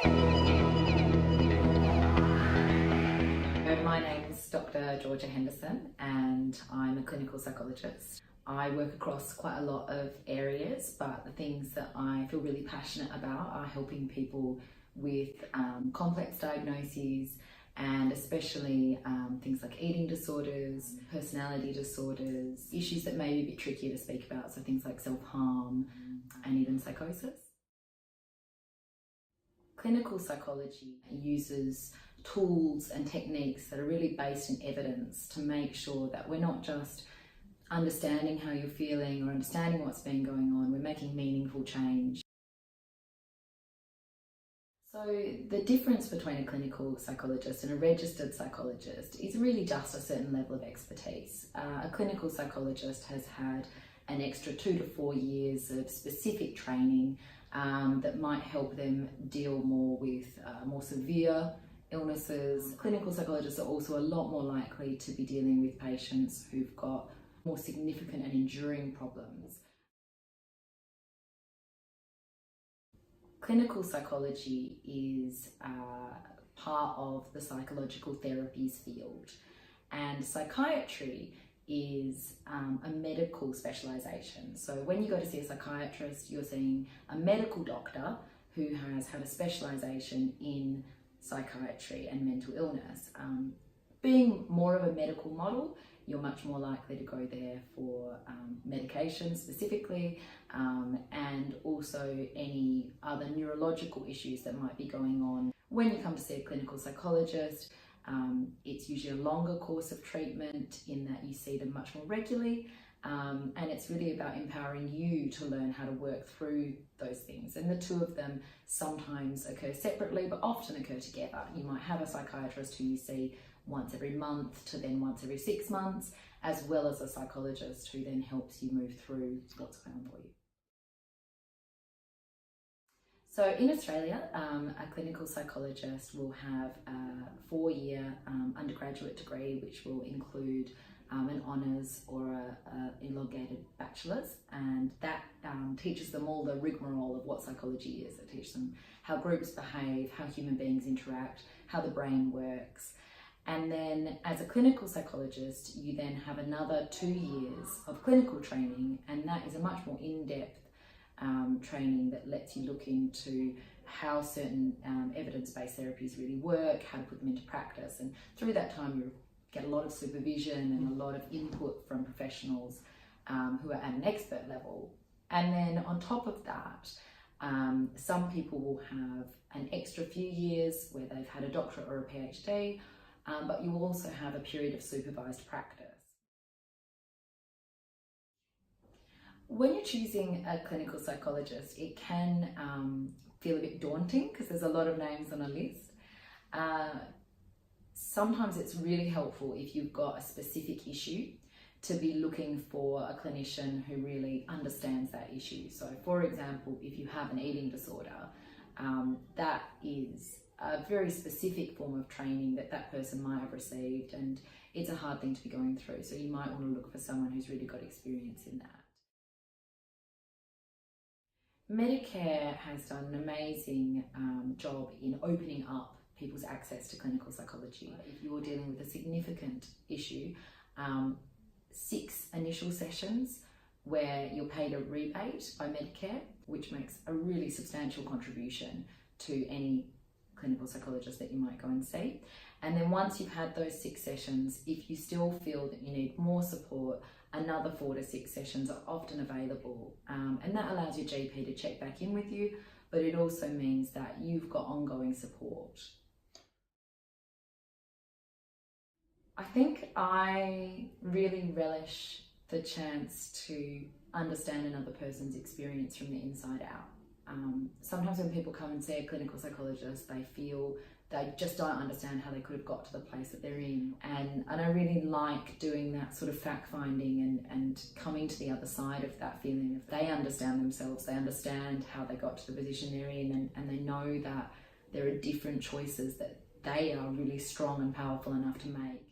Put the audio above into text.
My name is Dr. Georgia Henderson and I'm a clinical psychologist. I work across quite a lot of areas, but the things that I feel really passionate about are helping people with complex diagnoses, and especially things like eating disorders, personality disorders, issues that may be a bit trickier to speak about, so things like self-harm and even psychosis. Clinical psychology uses tools and techniques that are really based in evidence to make sure that we're not just understanding how you're feeling or understanding what's been going on, we're making meaningful change. So the difference between a clinical psychologist and a registered psychologist is really just a certain level of expertise. A clinical psychologist has had an extra 2 to 4 years of specific training that might help them deal more with more severe illnesses. Clinical psychologists are also a lot more likely to be dealing with patients who've got more significant and enduring problems. Clinical psychology is part of the psychological therapies field, and psychiatry is a medical specialisation. So when you go to see a psychiatrist, you're seeing a medical doctor who has had a specialisation in psychiatry and mental illness. Being more of a medical model, you're much more likely to go there for medication specifically, and also any other neurological issues that might be going on. When you come to see a clinical psychologist, it's usually a longer course of treatment in that you see them much more regularly, and it's really about empowering you to learn how to work through those things. And the two of them sometimes occur separately, but often occur together. You might have a psychiatrist who you see once every month to then once every 6 months, as well as a psychologist who then helps you move through what's going on for you. So in Australia, a clinical psychologist will have a 4-year undergraduate degree, which will include an honours or an elongated bachelor's, and that teaches them all the rigmarole of what psychology is. It teaches them how groups behave, how human beings interact, how the brain works. And then as a clinical psychologist, you then have another 2 years of clinical training, and that is a much more in-depth training that lets you look into how certain evidence-based therapies really work, how to put them into practice. And through that time, you get a lot of supervision and a lot of input from professionals who are at an expert level. And then on top of that, some people will have an extra few years where they've had a doctorate or a PhD, but you will also have a period of supervised practice. When you're choosing a clinical psychologist, it can feel a bit daunting because there's a lot of names on a list. Sometimes it's really helpful if you've got a specific issue to be looking for a clinician who really understands that issue. So for example, if you have an eating disorder, that is a very specific form of training that person might have received, and it's a hard thing to be going through. So you might want to look for someone who's really got experience in that. Medicare has done an amazing job in opening up people's access to clinical psychology. If you're dealing with a significant issue, 6 initial sessions where you're paid a rebate by Medicare, which makes a really substantial contribution to any clinical psychologist that you might go and see. And then once you've had those 6 sessions, if you still feel that you need more support, another 4 to 6 sessions are often available. And that allows your GP to check back in with you, but it also means that you've got ongoing support. I think I really relish the chance to understand another person's experience from the inside out. Sometimes when people come and see a clinical psychologist, they feel they just don't understand how they could have got to the place that they're in. And I really like doing that sort of fact-finding and coming to the other side of that feeling of they understand themselves, they understand how they got to the position they're in, and they know that there are different choices that they are really strong and powerful enough to make.